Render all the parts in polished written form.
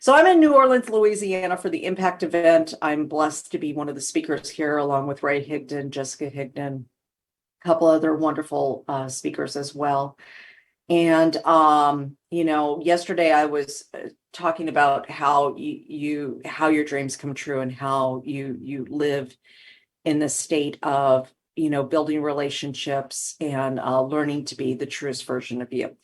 So I'm in New Orleans, Louisiana for the Impact event. I'm blessed to be one of the speakers here, along with Ray Higdon, Jessica Higdon, a couple other wonderful speakers as well. And yesterday I was talking about how how your dreams come true and how you live in the state of building relationships and learning to be the truest version of you.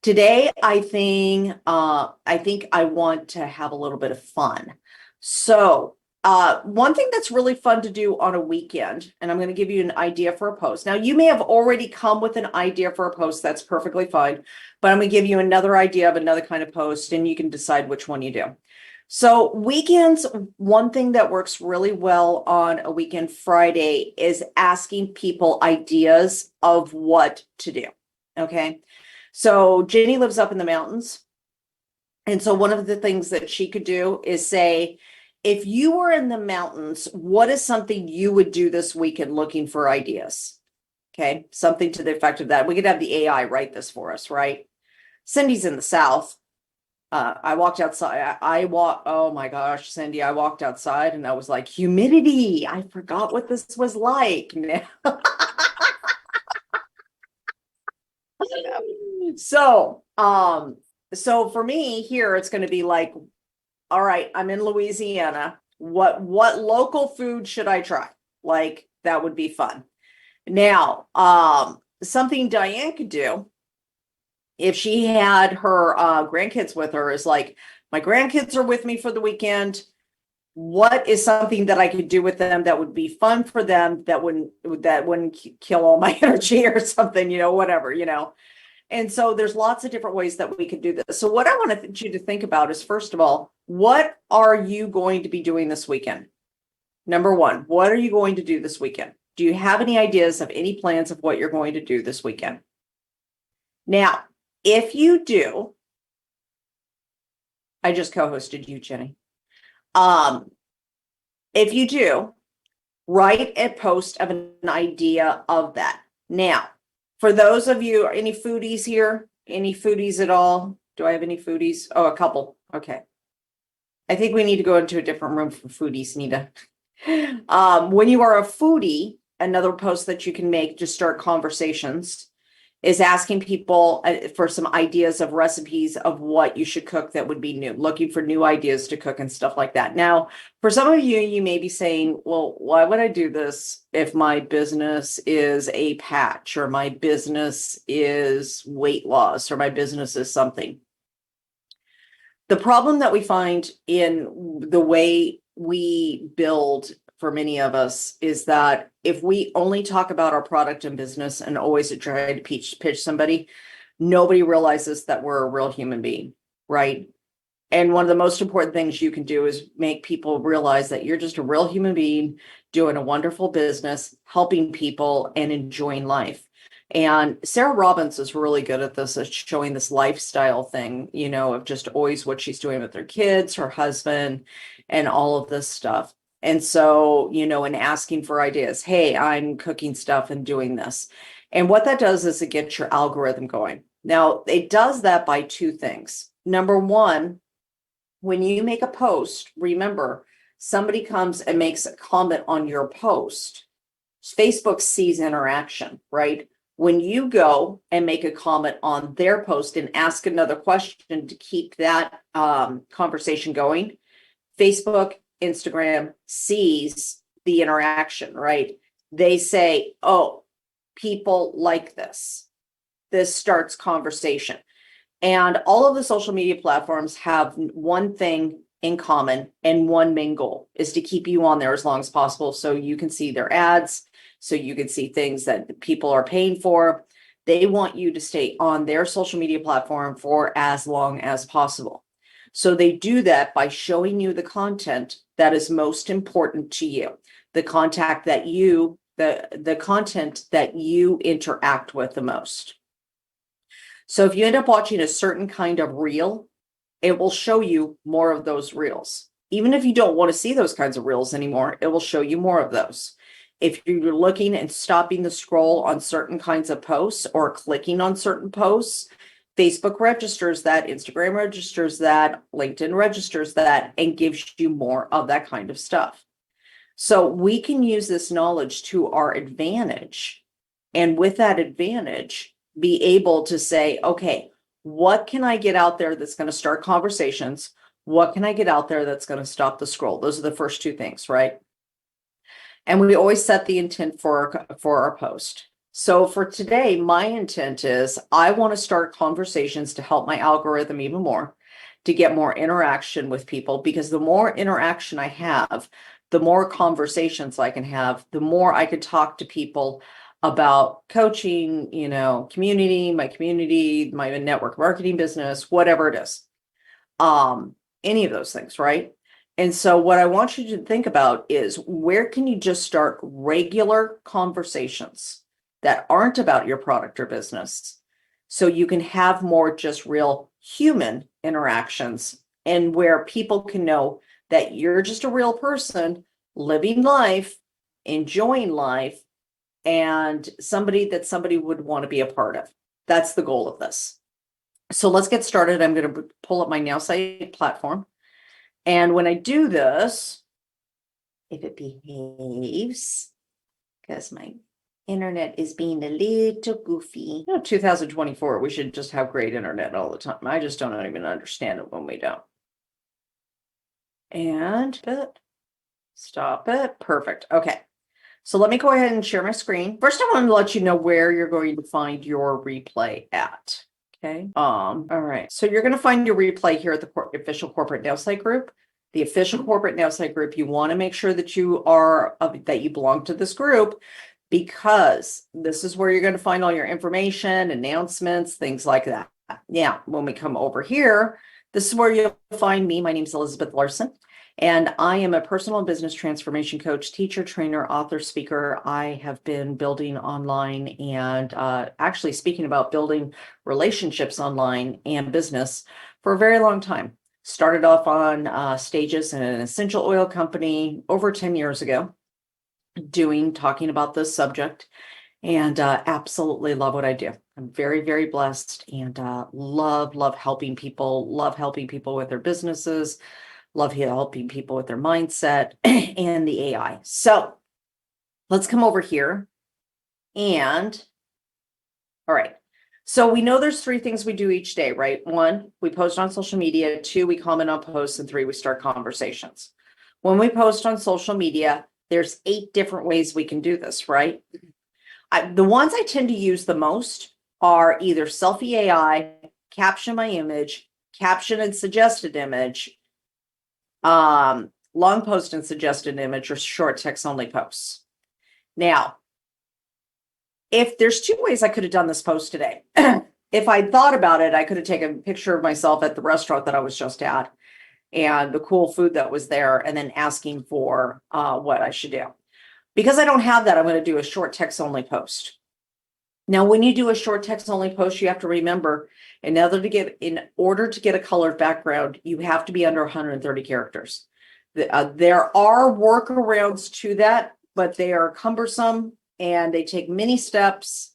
Today, I think I want to have a little bit of fun. So, one thing that's really fun to do on a weekend, and I'm going to give you an idea for a post. Now, you may have already come with an idea for a post. That's perfectly fine. But I'm going to give you another idea of another kind of post, and you can decide which one you do. So, weekends, one thing that works really well on a weekend Friday is asking people ideas of what to do. Okay. So Jenny lives up in the mountains. And so one of the things that she could do is say, if you were in the mountains, what is something you would do this weekend looking for ideas? Okay, something to the effect of that. We could have the AI write this for us, right? Cindy's in the South. I walked outside. Oh my gosh, Cindy, I walked outside and I was like, humidity. I forgot what this was like. So, so for me here, it's going to be like, all right, I'm in Louisiana. What local food should I try? Like, that would be fun. Now, something Diane could do if she had her grandkids with her is like, my grandkids are with me for the weekend. What is something that I could do with them that would be fun for them that wouldn't kill all my energy or something, whatever. And so there's lots of different ways that we could do this. So what I want you to think about is, first of all, what are you going to be doing this weekend? Number one, what are you going to do this weekend? Do you have any ideas of any plans of what you're going to do this weekend? Now, if you do, I just co-hosted you, Jenny. If you do, write a post of an idea of that. Now, for those of you, any foodies here? Any foodies at all? Do I have any foodies? Oh, a couple. Okay. I think we need to go into a different room for foodies, Nita. When you are a foodie, another post that you can make to start conversations is asking people for some ideas of recipes of what you should cook that would be new, looking for new ideas to cook and stuff like that. Now, for some of you, you may be saying, well, why would I do this if my business is a patch or my business is weight loss or my business is something? The problem that we find in the way we build for many of us is that if we only talk about our product and business and always try to pitch somebody, nobody realizes that we're a real human being, right? And one of the most important things you can do is make people realize that you're just a real human being doing a wonderful business, helping people and enjoying life. And Sarah Robbins is really good at this, at showing this lifestyle thing, of just always what she's doing with her kids, her husband, and all of this stuff. And so, and asking for ideas. Hey, I'm cooking stuff and doing this. And what that does is it gets your algorithm going. Now, it does that by two things. Number one, when you make a post, remember, somebody comes and makes a comment on your post. Facebook sees interaction, right? When you go and make a comment on their post and ask another question to keep that conversation going, Facebook, Instagram sees the interaction, right? They say, oh, people like this. This starts conversation. And all of the social media platforms have one thing in common, and one main goal is to keep you on there as long as possible so you can see their ads, so you can see things that people are paying for. They want you to stay on their social media platform for as long as possible. So they do that by showing you the content that is most important to you, the content that you interact with the most. So if you end up watching a certain kind of reel, it will show you more of those reels. Even if you don't want to see those kinds of reels anymore, it will show you more of those. If you're looking and stopping the scroll on certain kinds of posts or clicking on certain posts, Facebook registers that, Instagram registers that, LinkedIn registers that, and gives you more of that kind of stuff. So we can use this knowledge to our advantage. And with that advantage, be able to say, okay, what can I get out there that's going to start conversations? What can I get out there that's going to stop the scroll? Those are the first two things, right? And we always set the intent for our post. So for today, my intent is I want to start conversations to help my algorithm even more, to get more interaction with people, because the more interaction I have, the more conversations I can have, the more I could talk to people about coaching, community, my network marketing business, whatever it is. Any of those things, right? And so what I want you to think about is, where can you just start regular conversations that aren't about your product or business, so you can have more just real human interactions, and where people can know that you're just a real person living life, enjoying life, and somebody that somebody would want to be a part of. That's the goal of this. So let's get started. I'm going to pull up my Nowsite platform. And when I do this, if it behaves, because my internet is being a little goofy. 2024, we should just have great internet all the time. I just don't even understand it when we don't. And stop it. Perfect. Okay. So let me go ahead and share my screen. First, I want to let you know where you're going to find your replay at. Okay. All right. So you're going to find your replay here at the official corporate Nowsite group. The official corporate Nowsite group, you want to make sure that that you belong to this group, because this is where you're going to find all your information, announcements, things like that. Now, when we come over here, this is where you'll find me. My name is Elizabeth Larson, and I am a personal and business transformation coach, teacher, trainer, author, speaker. I have been building online and actually speaking about building relationships online and business for a very long time. Started off on stages in an essential oil company over 10 years ago, talking about this subject, and absolutely love what I do. I'm very, very blessed, and love helping people, with their businesses, love helping people with their mindset and the AI. So let's come over here and, all right. So we know there's 3 things we do each day, right? 1, we post on social media. 2, we comment on posts. And 3, we start conversations. When we post on social media, there's 8 different ways we can do this, right? The ones I tend to use the most are either selfie AI, caption my image, caption and suggested image, long post and suggested image, or short text only posts. Now, if there's 2 ways I could have done this post today. If I thought about it, I could have taken a picture of myself at the restaurant that I was just at and the cool food that was there, and then asking for what I should do. Because I don't have that, I'm going to do a short text only post. Now, when you do a short text only post, you have to remember, in order to get a colored background, you have to be under 130 characters. There are workarounds to that, but they are cumbersome and they take many steps,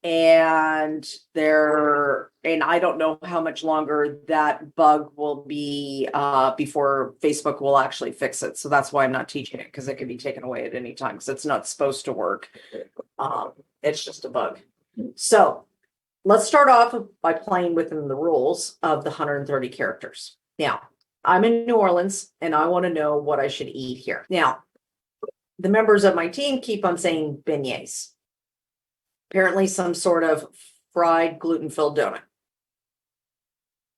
and I don't know how much longer that bug will be before Facebook will actually fix it. So that's why I'm not teaching it, because it can be taken away at any time, because it's not supposed to work. It's just a bug. So let's start off by playing within the rules of the 130 characters. Now, I'm in New Orleans and I want to know what I should eat here. Now, the members of my team keep on saying beignets. Apparently some sort of fried gluten-filled donut.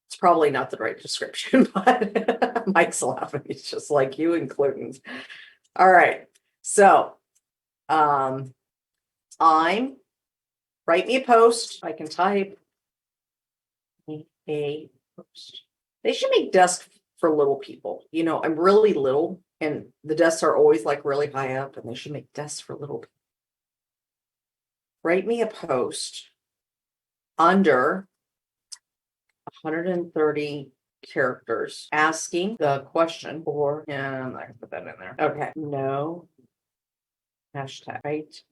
It's probably not the right description, but Mike's laughing. He's just like, you and gluten. All right. So write me a post. I can type a post. They should make desks for little people. I'm really little, and the desks are always like really high up, and they should make desks for little people. Write me a post under 130 characters asking the question for, and I can put that in there. Okay. No hashtag. Write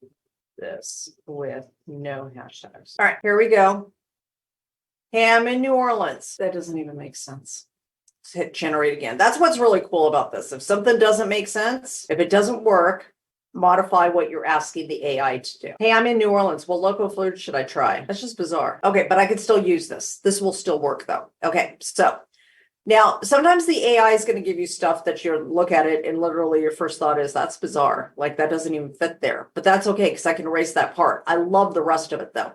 this with no hashtags. All right, here we go. Hey, I'm in New Orleans. That doesn't even make sense. Let's hit generate again. That's what's really cool about this. If something doesn't make sense, if it doesn't work, modify what you're asking the AI to do. Hey, I'm in New Orleans. What local food should I try? That's just bizarre. Okay, but I can still use this. This will still work though. Okay, so now sometimes the AI is going to give you stuff that you look at it and literally your first thought is that's bizarre. Like that doesn't even fit there, but that's okay because I can erase that part. I love the rest of it though.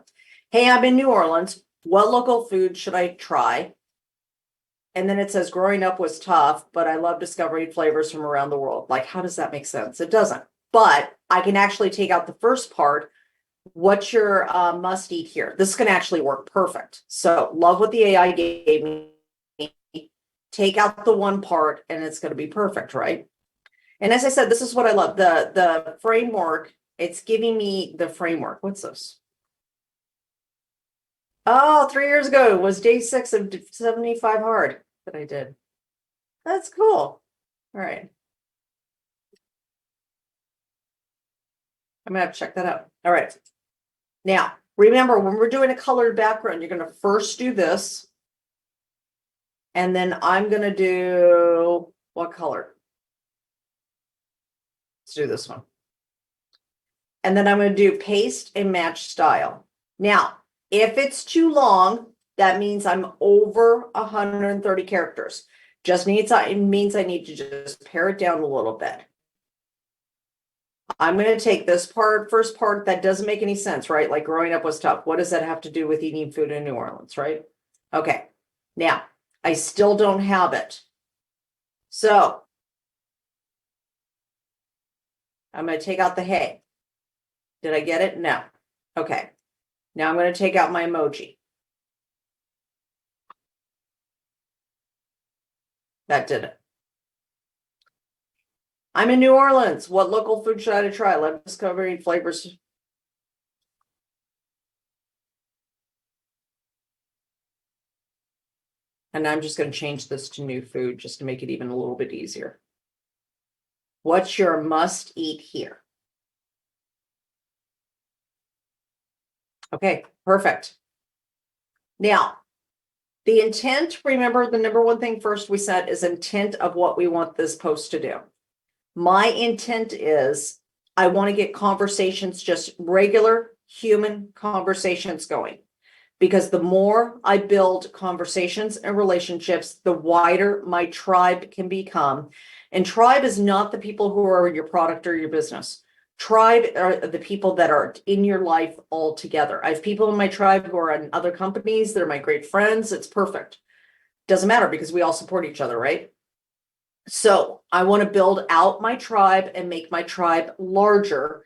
Hey, I'm in New Orleans. What local food should I try? And then it says growing up was tough, but I love discovering flavors from around the world. Like, how does that make sense? It doesn't. But I can actually take out the first part. What's your must eat here? This can actually work perfect. So love what the AI gave me. Take out the one part and it's going to be perfect, right? And as I said, this is what I love. The framework, it's giving me the framework. What's this? Oh, 3 years ago was day 6 of 75 hard that I did. That's cool. All right. I'm gonna have to check that out. All right. Now, remember when we're doing a colored background, you're gonna first do this. And then I'm gonna do what color? Let's do this one. And then I'm gonna do paste and match style. Now, if it's too long, that means I'm over 130 characters. Just needs, it means I need to just pare it down a little bit. I'm going to take this part, first part that doesn't make any sense, right? Like growing up was tough. What does that have to do with eating food in New Orleans, right? Okay. Now, I still don't have it. So I'm going to take out the hey. Did I get it? No. Okay. Now I'm going to take out my emoji. That did it. I'm in New Orleans. What local food should I try? Love discovering flavors. And I'm just going to change this to new food just to make it even a little bit easier. What's your must eat here? Okay, perfect. Now, the intent, remember the number one thing first we said is intent of what we want this post to do. My intent is I want to get conversations, just regular human conversations going. Because the more I build conversations and relationships, the wider my tribe can become. And tribe is not the people who are your product or your business. Tribe are the people that are in your life all together. I have people in my tribe who are in other companies. They're my great friends. It's perfect. Doesn't matter because we all support each other, right? So I want to build out my tribe and make my tribe larger.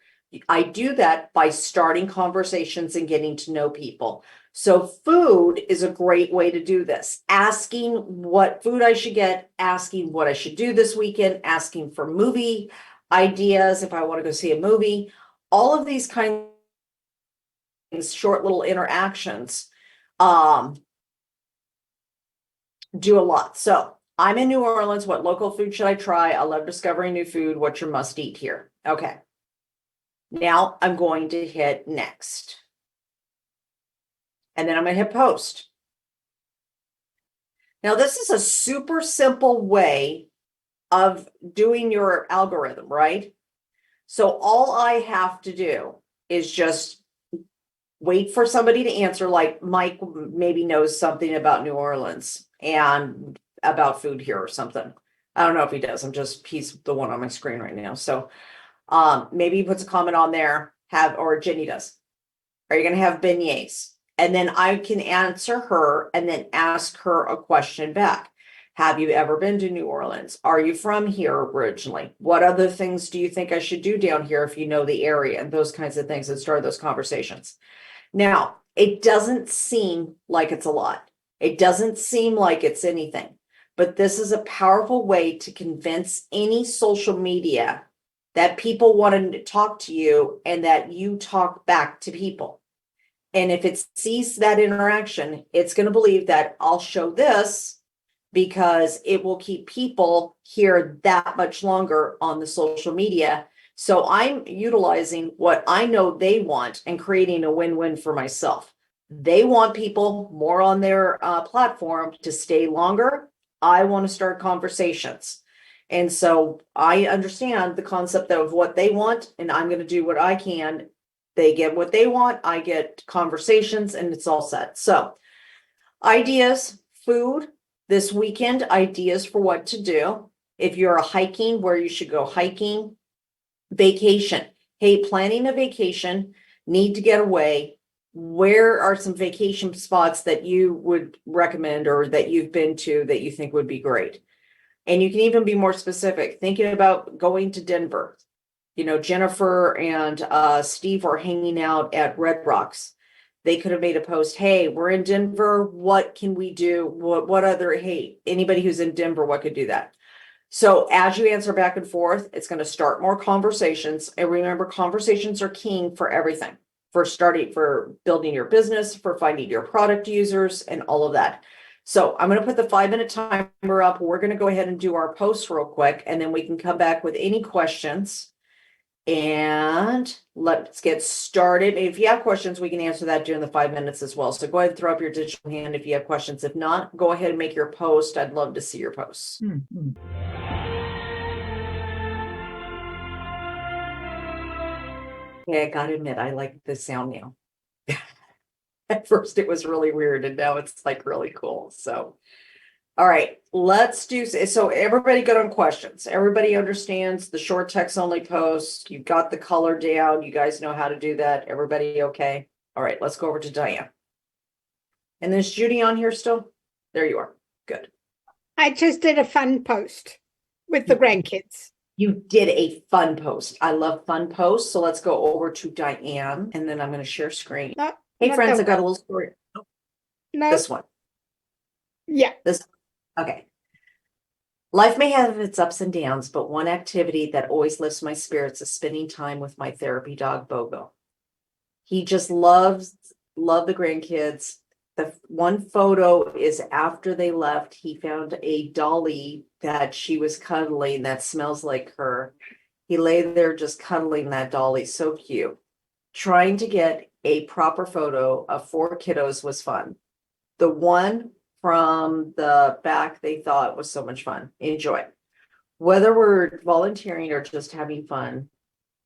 I do that by starting conversations and getting to know people. So food is a great way to do this. Asking what food I should get, asking what I should do this weekend, asking for movie ideas if I want to go see a movie. All of these kinds of things, short little interactions, do a lot. So I'm in New Orleans. What local food should I try? I love discovering new food. What's your must eat here? Okay. Now I'm going to hit next. And then I'm going to hit post. Now this is a super simple way of doing your algorithm, right? So all I have to do is just wait for somebody to answer, like Mike maybe knows something about New Orleans and about food here or something. I don't know if he does. He's the one on my screen right now. So maybe he puts a comment on there, or Jenny does. Are you going to have beignets? And then I can answer her and then ask her a question back. Have you ever been to New Orleans? Are you from here originally? What other things do you think I should do down here if you know the area, and those kinds of things, and start those conversations. Now, it doesn't seem like it's a lot. It doesn't seem like it's anything, but this is a powerful way to convince any social media that people want to talk to you and that you talk back to people. And if it sees that interaction, it's going to believe that I'll show this because it will keep people here that much longer on the social media. So I'm utilizing what I know they want and creating a win-win for myself. They want people more on their platform to stay longer. I want to start conversations. And so I understand the concept of what they want, and I'm going to do what I can. They get what they want, I get conversations, and it's all set. So ideas, food, this weekend, ideas for what to do. If you're hiking, where you should go hiking, vacation. Hey, planning a vacation, need to get away. Where are some vacation spots that you would recommend or that you've been to that you think would be great? And you can even be more specific, thinking about going to Denver. You know, Jennifer and Steve are hanging out at Red Rocks. They could have made a post, hey, we're in Denver. What can we do? What other, hey, anybody who's in Denver, what could do that? So as you answer back and forth, it's going to start more conversations. And remember, conversations are king for everything, for starting, for building your business, for finding your product users, and all of that. So I'm going to put the 5-minute timer up. We're going to go ahead and do our posts real quick, and then we can come back with any questions. And let's get started. If you have questions, we can answer that during the 5 minutes as well. So go ahead and throw up your digital hand if you have questions. If not, go ahead and make your post. I'd love to see your posts. Yeah, I gotta admit, I like the sound now. At first it was really weird, and now it's like really cool. So, all right, let's do, so everybody good on questions. Everybody understands the short text only post. You've got the color down. You guys know how to do that. Everybody okay? All right, let's go over to Diane. And there's Judy on here still? There you are. Good. I just did a fun post with the grandkids. You did a fun post. I love fun posts. So let's go over to Diane, and then I'm going to share screen. No, Hey not friends, that I got a little story. No, This one. yeah. This, okay. Life may have its ups and downs, but one activity that always lifts my spirits is spending time with my therapy dog, Bogo. He just love the grandkids. The one photo is after they left. He found a dolly that she was cuddling that smells like her. He lay there just cuddling that dolly. So cute. Trying to get a proper photo of 4 kiddos was fun. The one from the back they thought was so much fun. Enjoy. Whether we're volunteering or just having fun,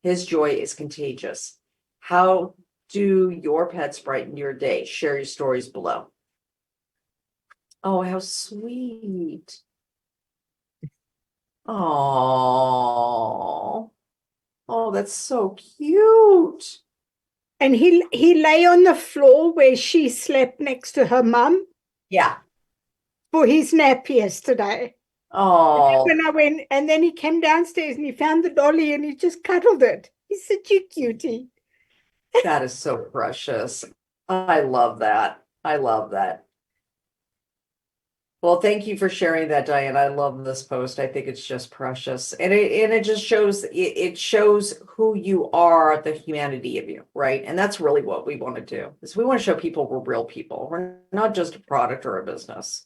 his joy is contagious. How do your pets brighten your day? Share your stories below. Oh, how sweet. Oh, that's so cute. And he lay on the floor where she slept next to her mum Yeah. for his nap yesterday. Oh, When I went, and then he came downstairs and he found the dolly and he just cuddled it. He's such a cutie. that is so precious. I love that. I love that. Well, thank you for sharing that, Diane. I love this post. I think it's just precious. And it just shows it shows who you are, the humanity of you, right? And that's really what we want to do. Is we want to show people we're real people. We're not just a product or a business.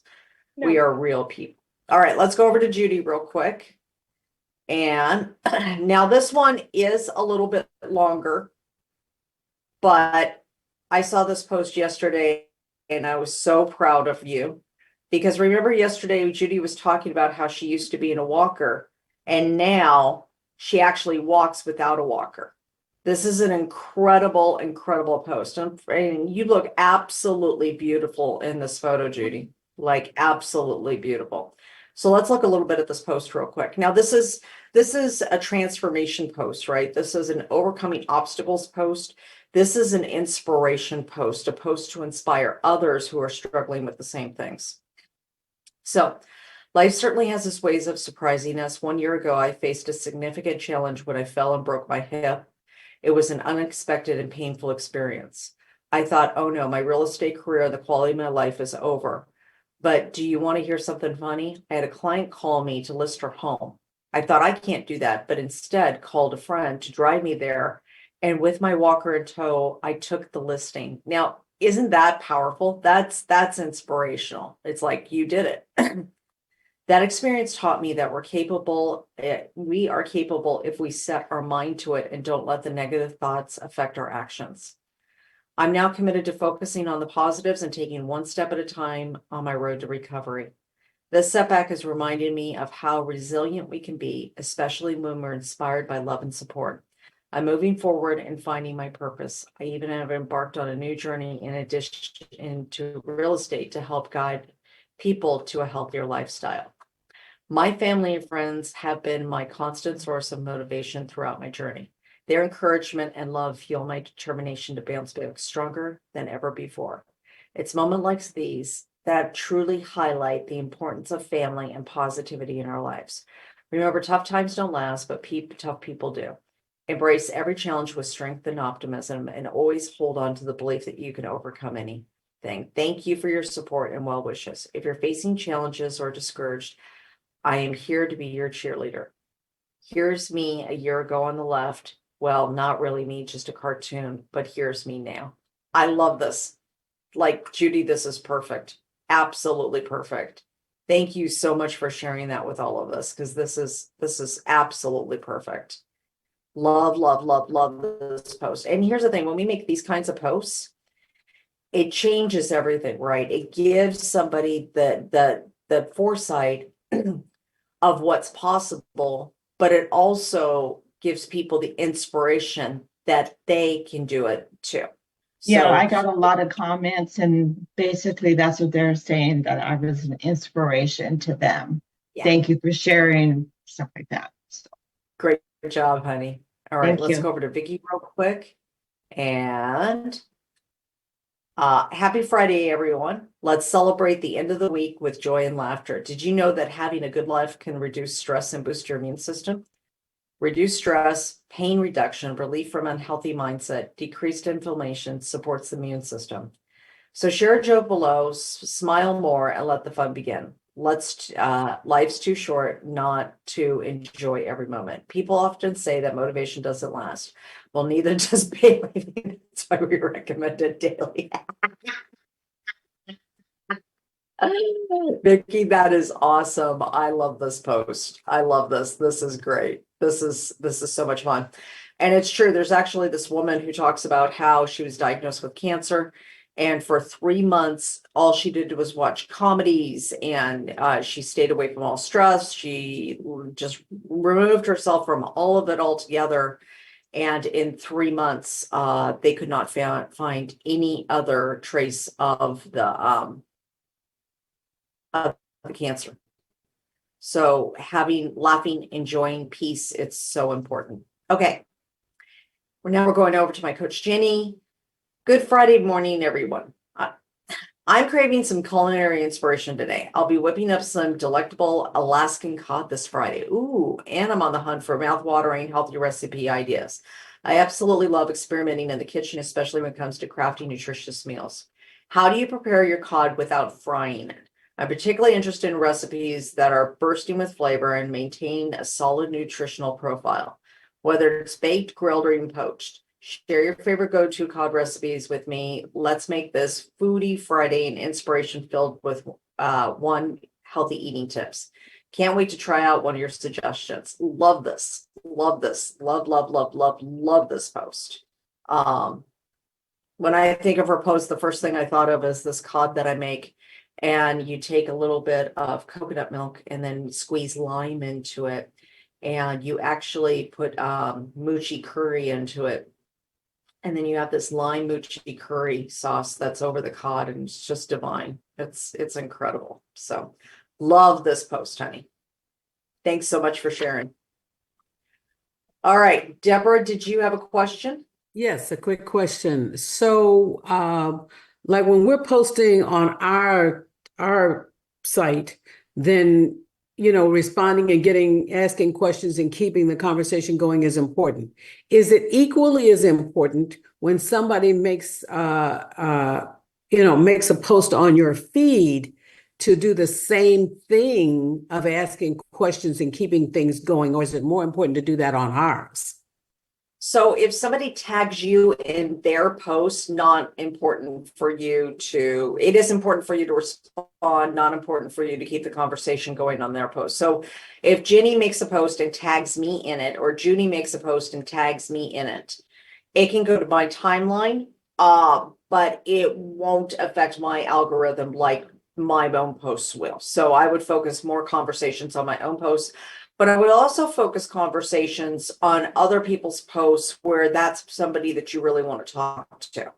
No. We are real people. All right, let's go over to Judy real quick. And now this one is a little bit longer, but I saw this post yesterday and I was so proud of you. Because remember yesterday, Judy was talking about how she used to be in a walker and now she actually walks without a walker. This is an incredible, incredible post. And you look absolutely beautiful in this photo, Judy, like absolutely beautiful. So let's look a little bit at this post real quick. Now, this is a transformation post, right? This is an overcoming obstacles post. This is an inspiration post, a post to inspire others who are struggling with the same things. So life certainly has its ways of surprising us. 1 year ago, I faced a significant challenge when I fell and broke my hip. It was an unexpected and painful experience. I thought, oh no, my real estate career, the quality of my life is over. But do you want to hear something funny? I had a client call me to list her home. I thought I can't do that, but instead called a friend to drive me there. And with my walker in tow, I took the listing. Now, isn't that powerful? That's inspirational. It's like you did it. That experience taught me that we're capable. We are capable if we set our mind to it and don't let the negative thoughts affect our actions. I'm now committed to focusing on the positives and taking one step at a time on my road to recovery. This setback has reminded me of how resilient we can be, especially when we're inspired by love and support. I'm moving forward and finding my purpose. I even have embarked on a new journey in addition into real estate to help guide people to a healthier lifestyle. My family and friends have been my constant source of motivation throughout my journey. Their encouragement and love fuel my determination to bounce back stronger than ever before. It's moments like these that truly highlight the importance of family and positivity in our lives. Remember, tough times don't last, but tough people do. Embrace every challenge with strength and optimism, and always hold on to the belief that you can overcome anything. Thank you for your support and well wishes. If you're facing challenges or discouraged, I am here to be your cheerleader. Here's me a year ago on the left. Well, not really me, just a cartoon, but here's me now. I love this. Like, Judy, this is perfect. Absolutely perfect. Thank you so much for sharing that with all of us, because this is absolutely perfect. Love, love, love, love this post. And here's the thing, when we make these kinds of posts, it changes everything, right? It gives somebody the foresight of what's possible, but it also gives people the inspiration that they can do it too. Yeah, I got a lot of comments, and basically that's what they're saying, that I was an inspiration to them. Yeah. Thank you for sharing, stuff like that. So, Great job, honey. All right, Thank let's you. go over to Vicky real quick. And happy Friday, everyone. Let's celebrate the end of the week with joy and laughter. Did you know that having a good life can reduce stress and boost your immune system? Reduce stress, pain reduction, relief from unhealthy mindset, decreased inflammation, supports the immune system. So share a joke below, smile more, and let the fun begin. Life's too short not to enjoy every moment. People often say that motivation doesn't last. Well, neither does Bailey. That's why we recommend it daily. Vicky, that is awesome. I love this post. I love this. This is great. This is so much fun. And it's true. There's actually this woman who talks about how she was diagnosed with cancer. And for 3 months, all she did was watch comedies, and she stayed away from all stress. She just removed herself from all of it altogether. And in 3 months, they could not find any other trace of the cancer. So laughing, enjoying peace, it's so important. Okay. We're going over to my coach, Jenny. Good Friday morning, everyone. I'm craving some culinary inspiration today. I'll be whipping up some delectable Alaskan cod this Friday. Ooh, and I'm on the hunt for mouth-watering, healthy recipe ideas. I absolutely love experimenting in the kitchen, especially when it comes to crafting nutritious meals. How do you prepare your cod without frying it? I'm particularly interested in recipes that are bursting with flavor and maintain a solid nutritional profile, whether it's baked, grilled, or even poached. Share your favorite go-to cod recipes with me. Let's make this Foodie Friday and inspiration filled with one healthy eating tips. Can't wait to try out one of your suggestions. Love this. Love this. Love, love, love, love, love this post. When I think of her post, the first thing I thought of is this cod that I make. And you take a little bit of coconut milk and then squeeze lime into it. And you actually put moochie curry into it. And then you have this lime moochie curry sauce that's over the cod, and it's just divine. It's incredible. So love this post, honey. Thanks so much for sharing. All right, Deborah, did you have a question? Yes, a quick question. So, like when we're posting on our site, then responding and asking questions and keeping the conversation going is important. Is it equally as important when somebody makes a post on your feed to do the same thing of asking questions and keeping things going, or is it more important to do that on ours? So if somebody tags you in their post, not important for you to, it is important for you to respond, not important for you to keep the conversation going on their post. So if Jenny makes a post and tags me in it, or Judy makes a post and tags me in it, it can go to my timeline but it won't affect my algorithm like my own posts will. So I would focus more conversations on my own posts, but I would also focus conversations on other people's posts where that's somebody that you really want to talk to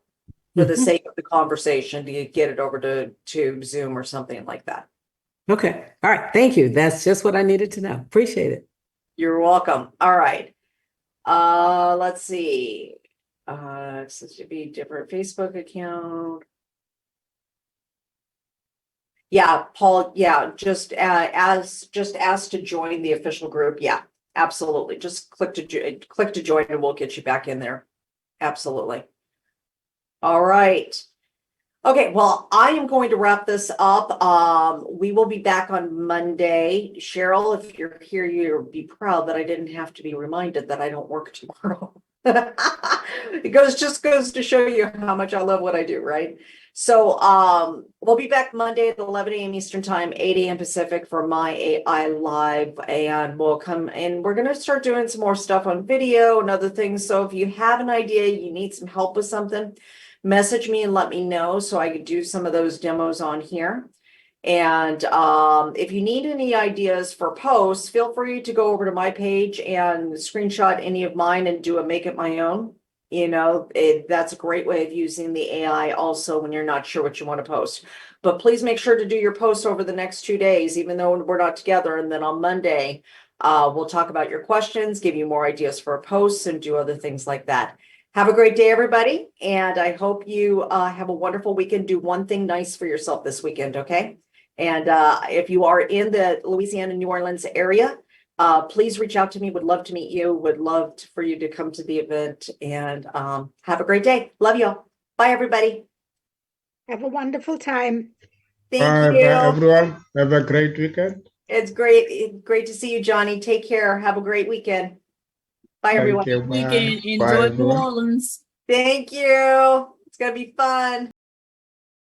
for the sake of the conversation to get it over to Zoom or something like that. Okay. All right. Thank you. That's just what I needed to know. Appreciate it. You're welcome. All right. Let's see. So it should be different Facebook account. Yeah, Paul, yeah, just ask to join the official group. Yeah, absolutely. Just click to join and we'll get you back in there. Absolutely. All right. Okay, well, I am going to wrap this up. We will be back on Monday. Cheryl, if you're here, you'll be proud that I didn't have to be reminded that I don't work tomorrow. It just goes to show you how much I love what I do, right? So we'll be back Monday at 11 a.m. Eastern Time, 8 a.m. Pacific for my AI Live, and we'll come and we're going to start doing some more stuff on video and other things. So if you have an idea, you need some help with something, message me and let me know so I could do some of those demos on here. And if you need any ideas for posts, feel free to go over to my page and screenshot any of mine and do a make it my own. You know, that's a great way of using the AI also when you're not sure what you want to post. But please make sure to do your posts over the next 2 days, even though we're not together. And then on Monday, we'll talk about your questions, give you more ideas for posts, and do other things like that. Have a great day, everybody. And I hope you have a wonderful weekend. Do one thing nice for yourself this weekend, okay? And if you are in the Louisiana, New Orleans area, please reach out to me. Would love to meet you. Would love for you to come to the event, and have a great day. Love you all. Bye, everybody. Have a wonderful time. Thank Bye, you. everyone. Have a great weekend. It's great to see you, Johnny. Take care. Have a great weekend. Bye, Thank everyone. you. Bye. Weekend. Bye, Enjoy New everyone. Orleans. Thank you. It's gonna be fun.